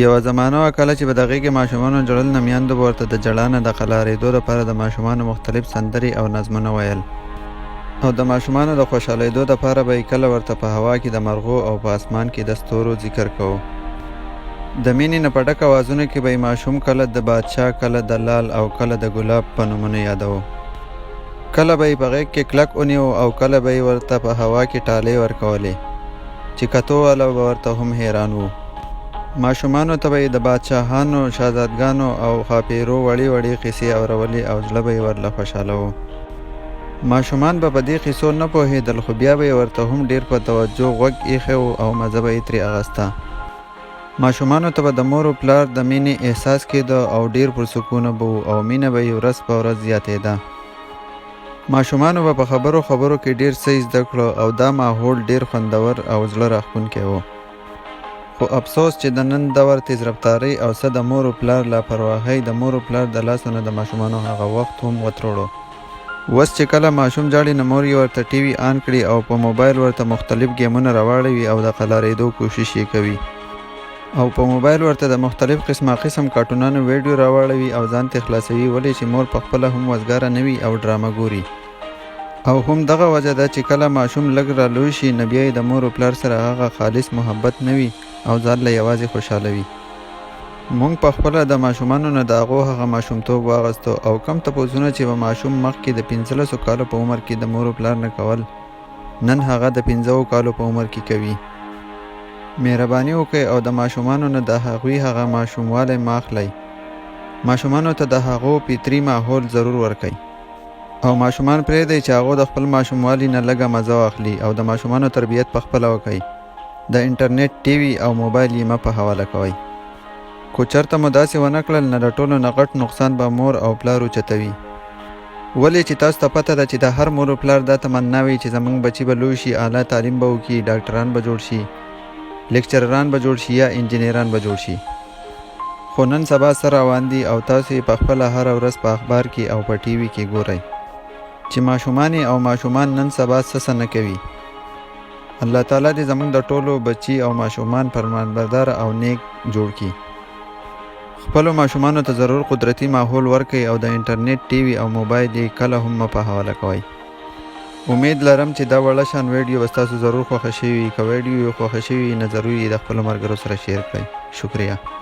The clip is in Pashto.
یوه زمانه وه کله چې به د هغې کې ماشومانو ژړل نه میندو به ورته د ژړا نه د قلارېدو دپاره د ماشومانو مختلف سندرې او نظمونه ویل او د ماشومانو د خوشحالېدو دپاره به یې کله ورته په هوا کې د مرغو او په اسمان کې د ستورو ذکر کوو. د مینې نه په ډک اوازونو کې به یې ماشوم کله د بادشاه، کله د لال او کله د ګلاب په نومونو یادوو. کله به یې په غېږ کې کلک ونیو او کله به یې ورته په هوا کې ټالۍ ورکولې چې کتو والا به ورته هم حیران وو. ماشومانو ته به یې د بادشاهانو، شهزادګانو او ښاپېرو وړې وړې قیسې اورولې او زړه به یې ورله خوشحاله و. ماشومان به په دې قیسو نه پوهېدل، خو بیا به یې ورته هم ډېر په توجه غوږ ایښی و او مزه به یې ترې اخیسته. ماشومانو ته به د مور و پلار د مینې احساس کېده او ډېر پرسکونه به وو او مینه به یې ورځ په ورځ زیاتېده. ماشومانو به په خبرو کې ډېر څه زده کړه او دا ماحول ډېر خوندور او زړه راښکونکی و. خو افسوس چې د نن دور تیز رفتارۍ او څه د مور و پلار لاپرواهۍ د مور و پلار د لاسو نه د ماشومانو هغه وخت هم وتروړو. اوس چې کله ماشوم ژاړي نو مور یې ورته ټي وي آن کړي او په موبایل ورته مختلف ګیمونه راواړوي او د قلارېدو کوشش یې کوي او په موبایل ورته د مختلف قسم کارټونانو ویډیو راواړوي او ځان ته خلاصوي، ولې چې مور پخپله هم وزګاره نه وي او ډرامه ګوري. او هم دغه وجه ده چې کله ماشوم لږ رالوی شي نو بیا یې د مور و پلار سره هغه خالص محبت نه وي او ځان له یوازې خوشحالوي. موږ پخپله د ماشومانو نه د هغو هغه ماشومتوب واغستو او کم تپوسونه چې به ماشوم مخکې د 15 کالو په عمر کې د مور و پلار نه کول، نن هغه د 15 کالو په عمر کې کوي. مهرباني وکړئ او د ماشومانو نه د هغوی هغه ماشوموالی مه اخلئ. ماشومانو ته د هغو فطري ماحول ضرور ورکئ او ماشومان پرېږدئ چې هغو د خپل ماشوموالي نه لږه مزه واخلي او د ماشومانو تربیت پخپله وکئ. د انټرنیټ، ټي وي او موبایل یې مه په حواله کوئ. خو چېرته مو داسې ونه کړل نو د ټولو نه غټ نقصان به مور او پلار اوچتوي. ولې چې تاسو ته پته ده چې د هر مور و پلار دا تمنا وي چې زموږ بچي به لوی شي، اعلی تعلیم به وکړي، ډاکټران به جوړ شي، لیکچرران به جوړ شي یا انجینران به جوړ شي. خو نن سبا څه روان دي او تاسو یې پخپله هره ورځ په اخبار کې او په ټي وي کې ګورئ چې ماشومان نن سبا څه نه کوي. الله تعالی دې زموږ د ټولو بچي او ماشومان فرمانبردار او نیک جوړ کړي. خپلو ماشومانو ته ضرور قدرتي ماحول ورکړئ او د انټرنیټ، ټي وي او موبایل یې کله هم مه په حواله کوئ. امید لرم چې دا وړه شان ویډیو به ستاسو ضرور خوښه شوي وي. که ویډیو یې خوښه شوي وي نو ضرور یې د خپلو ملګرو سره شیر کړئ. شکریه.